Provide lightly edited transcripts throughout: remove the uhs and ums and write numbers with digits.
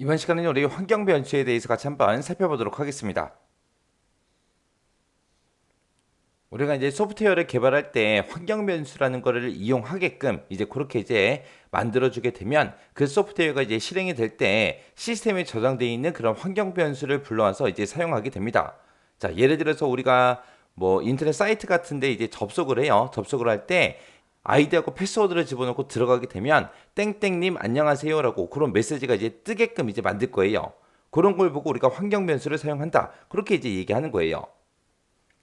이번 시간에는 우리 환경 변수에 대해서 같이 한번 살펴보도록 하겠습니다. 우리가 이제 소프트웨어를 개발할 때 환경 변수라는 거를 이용하게끔 이제 그렇게 이제 만들어주게 되면 그 소프트웨어가 이제 실행이 될 때 시스템에 저장되어 있는 그런 환경 변수를 불러와서 이제 사용하게 됩니다. 자, 예를 들어서 우리가 뭐 인터넷 사이트 같은데 이제 접속을 해요. 접속을 할 때 아이디하고 패스워드를 집어넣고 들어가게 되면 땡땡님 안녕하세요라고 그런 메시지가 이제 뜨게끔 이제 만들 거예요. 그런 걸 보고 우리가 환경 변수를 사용한다. 그렇게 이제 얘기하는 거예요.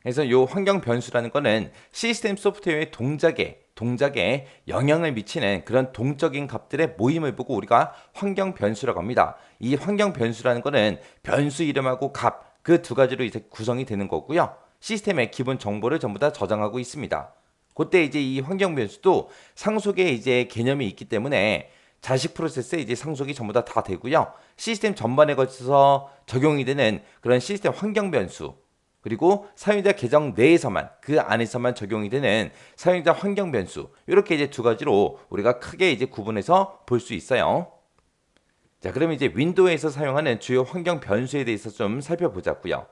그래서 이 환경 변수라는 거는 시스템 소프트웨어의 동작에 영향을 미치는 그런 동적인 값들의 모임을 보고 우리가 환경 변수라고 합니다. 이 환경 변수라는 거는 변수 이름하고 값 그 두 가지로 이제 구성이 되는 거고요. 시스템의 기본 정보를 전부 다 저장하고 있습니다. 그때 이제 이 환경 변수도 상속의 이제 개념이 있기 때문에 자식 프로세스에 이제 상속이 전부 다 되고요. 시스템 전반에 걸쳐서 적용이 되는 그런 시스템 환경 변수 그리고 사용자 계정 내에서만 그 안에서만 적용이 되는 사용자 환경 변수 이렇게 이제 두 가지로 우리가 크게 이제 구분해서 볼 수 있어요. 자, 그러면 이제 윈도우에서 사용하는 주요 환경 변수에 대해서 좀 살펴보자고요.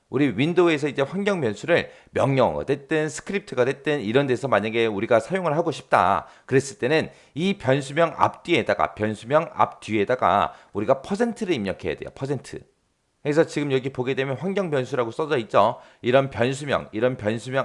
우리 윈도우에서 이제 환경 변수를 명령어 됐든 스크립트가 됐든 이런 데서 만약에 우리가 사용을 하고 싶다 그랬을 때는 이 변수명 앞뒤에다가 우리가 퍼센트를 입력해야 돼요. 퍼센트. 그래서 지금 여기 보게 되면 환경 변수라고 써져 있죠. 이런 변수명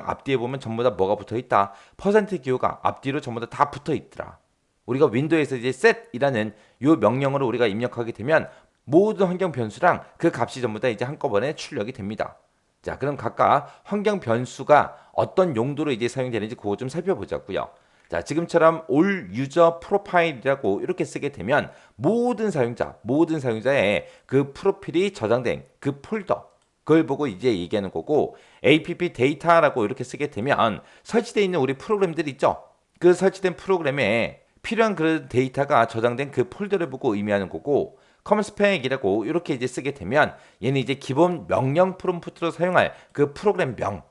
앞뒤에 보면 전부 다 뭐가 붙어 있다. 퍼센트 기호가 앞뒤로 전부 다 붙어 있더라. 우리가 윈도우에서 이제 set이라는 요 명령어를 우리가 입력하게 되면 모든 환경 변수랑 그 값이 전부 다 이제 한꺼번에 출력이 됩니다. 자, 그럼 각각 환경 변수가 어떤 용도로 이제 사용되는지 그거 좀 살펴보자고요. 자, 지금처럼 all user profile이라고 이렇게 쓰게 되면 모든 사용자의 그 프로필이 저장된 그 폴더 그걸 보고 이제 얘기하는 거고 app 데이터라고 이렇게 쓰게 되면 설치되어 있는 우리 프로그램들 있죠. 그 설치된 프로그램에 필요한 그 데이터가 저장된 그 폴더를 보고 의미하는 거고 컴스펙이라고 이렇게 이제 쓰게 되면 얘는 이제 기본 명령 프롬프트로 사용할 그 프로그램명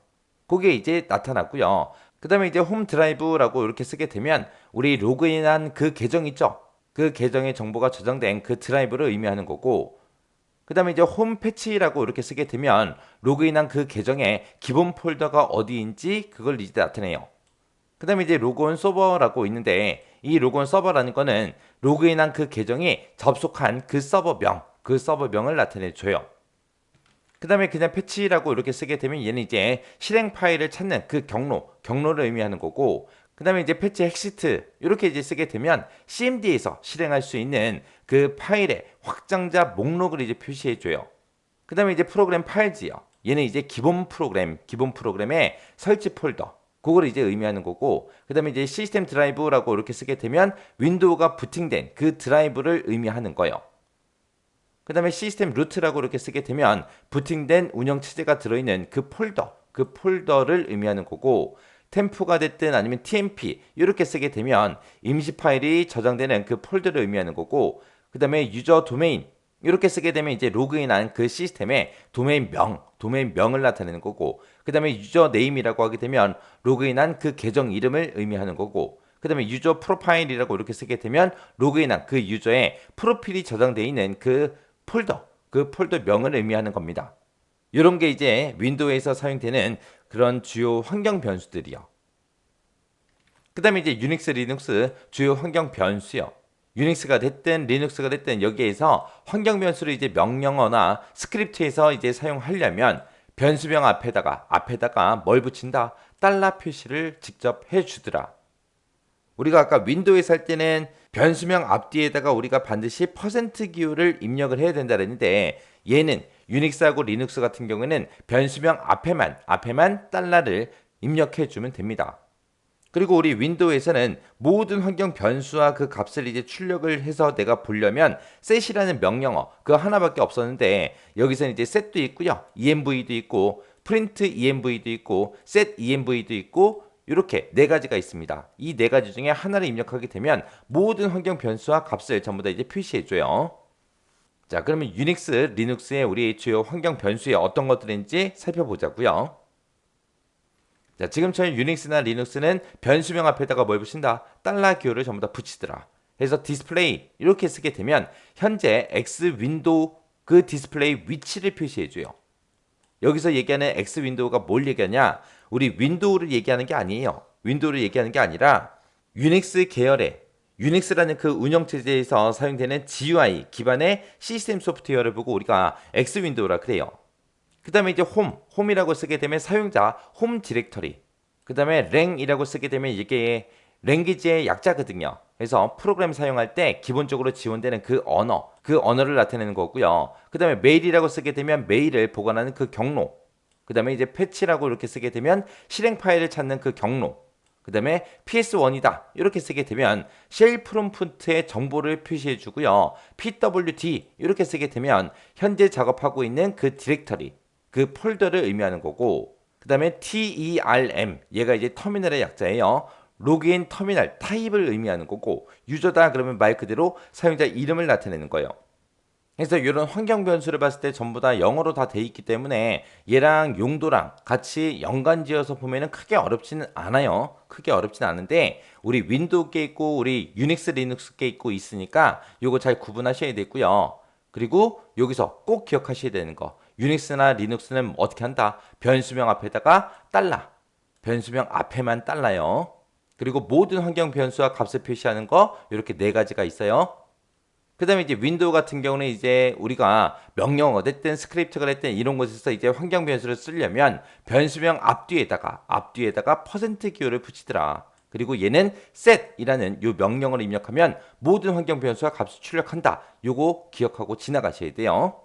그게 이제 나타났고요. 그 다음에 이제 홈 드라이브라고 이렇게 쓰게 되면 우리 로그인한 그 계정 있죠? 그 계정의 정보가 저장된 그 드라이브를 의미하는 거고 그 다음에 이제 홈 패치라고 이렇게 쓰게 되면 로그인한 그 계정의 기본 폴더가 어디인지 그걸 이제 나타내요. 그 다음에 이제 로그온 서버라고 있는데 이 로그온 서버라는 거는 로그인한 그 계정이 접속한 그 서버명을 나타내줘요. 그 다음에 그냥 패치라고 이렇게 쓰게 되면 얘는 이제 실행 파일을 찾는 그 경로를 의미하는 거고 그 다음에 이제 패치 엑시트 이렇게 이제 쓰게 되면 CMD에서 실행할 수 있는 그 파일의 확장자 목록을 이제 표시해줘요. 그 다음에 이제 프로그램 파일즈요. 얘는 이제 기본 프로그램의 설치 폴더. 그걸 이제 의미하는 거고, 그 다음에 이제 시스템 드라이브라고 이렇게 쓰게 되면 윈도우가 부팅된 그 드라이브를 의미하는 거예요. 그 다음에 시스템 루트라고 이렇게 쓰게 되면 부팅된 운영체제가 들어있는 그 폴더를 의미하는 거고 템프가 됐든 아니면 TMP 이렇게 쓰게 되면 임시 파일이 저장되는 그 폴더를 의미하는 거고 그 다음에 유저 도메인 이렇게 쓰게 되면 이제 로그인한 그 시스템의 도메인명을 나타내는 거고 그 다음에 유저 네임이라고 하게 되면 로그인한 그 계정 이름을 의미하는 거고 그 다음에 유저 프로파일이라고 이렇게 쓰게 되면 로그인한 그 유저의 프로필이 저장되어 있는 그 폴더명을 의미하는 겁니다. 이런 게 이제 윈도우에서 사용되는 그런 주요 환경 변수들이요. 그 다음에 이제 유닉스, 리눅스 주요 환경 변수요. 유닉스가 됐든 리눅스가 됐든 여기에서 환경 변수를 이제 명령어나 스크립트에서 이제 사용하려면 변수명 앞에다가 뭘 붙인다? 달러 표시를 직접 해주더라. 우리가 아까 윈도우에 살 때는 변수명 앞뒤에다가 우리가 반드시 퍼센트 기호를 입력을 해야 된다 그랬는데 얘는 유닉스하고 리눅스 같은 경우에는 변수명 앞에만 달러를 입력해 주면 됩니다. 그리고 우리 윈도우에서는 모든 환경 변수와 그 값을 이제 출력을 해서 내가 보려면 set이라는 명령어 그거 하나밖에 없었는데 여기서는 이제 set도 있고요. env도 있고 print env도 있고 set env도 있고 이렇게 네 가지가 있습니다. 이 네 가지 중에 하나를 입력하게 되면 모든 환경 변수와 값을 전부 다 이제 표시해 줘요. 자, 그러면 유닉스, 리눅스의 우리 주요 환경 변수에 어떤 것들인지 살펴보자고요. 자, 지금처럼 유닉스나 리눅스는 변수명 앞에다가 뭘 붙인다? 달러 기호를 전부 다 붙이더라. 해서 디스플레이 이렇게 쓰게 되면 현재 X 윈도우 그 디스플레이 위치를 표시해줘요. 여기서 얘기하는 X 윈도우가 뭘 얘기하냐? 우리 윈도우를 얘기하는 게 아니에요. 윈도우를 얘기하는 게 아니라 유닉스 계열의 유닉스라는 그 운영체제에서 사용되는 GUI 기반의 시스템 소프트웨어를 보고 우리가 X 윈도우라 그래요. 그 다음에 이제 홈이라고 쓰게 되면 사용자 홈 디렉터리. 그 다음에 랭이라고 쓰게 되면 이게 랭귀지의 약자거든요. 그래서 프로그램 사용할 때 기본적으로 지원되는 그 언어를 나타내는 거고요. 그 다음에 메일이라고 쓰게 되면 메일을 보관하는 그 경로. 그 다음에 이제 패치라고 이렇게 쓰게 되면 실행 파일을 찾는 그 경로. 그 다음에 PS1이다 이렇게 쓰게 되면 쉘 프롬프트의 정보를 표시해 주고요. PWD 이렇게 쓰게 되면 현재 작업하고 있는 그 디렉터리 그 폴더를 의미하는 거고, 그 다음에 TERM 얘가 이제 터미널의 약자예요. 로그인 터미널 타입을 의미하는 거고, 유저다 그러면 말 그대로 사용자 이름을 나타내는 거예요. 그래서 이런 환경 변수를 봤을 때 전부 다 영어로 다 돼 있기 때문에 얘랑 용도랑 같이 연관지어서 보면은 크게 어렵지는 않아요. 크게 어렵지는 않은데 우리 윈도우 게 있고 우리 유닉스 리눅스 게 있고 있으니까 요거 잘 구분하셔야 되고요. 그리고 여기서 꼭 기억하셔야 되는 거, 유닉스나 리눅스는 어떻게 한다? 변수명 앞에다가 달러, 변수명 앞에만 달러요. 그리고 모든 환경 변수와 값을 표시하는 거 이렇게 네 가지가 있어요. 그 다음에 이제 윈도우 같은 경우는 이제 우리가 명령 어쨌든 스크립트가 됐든 이런 곳에서 이제 환경 변수를 쓰려면 변수명 앞뒤에다가 퍼센트 기호를 붙이더라. 그리고 얘는 set이라는 요 명령을 입력하면 모든 환경 변수와 값을 출력한다. 요거 기억하고 지나가셔야 돼요.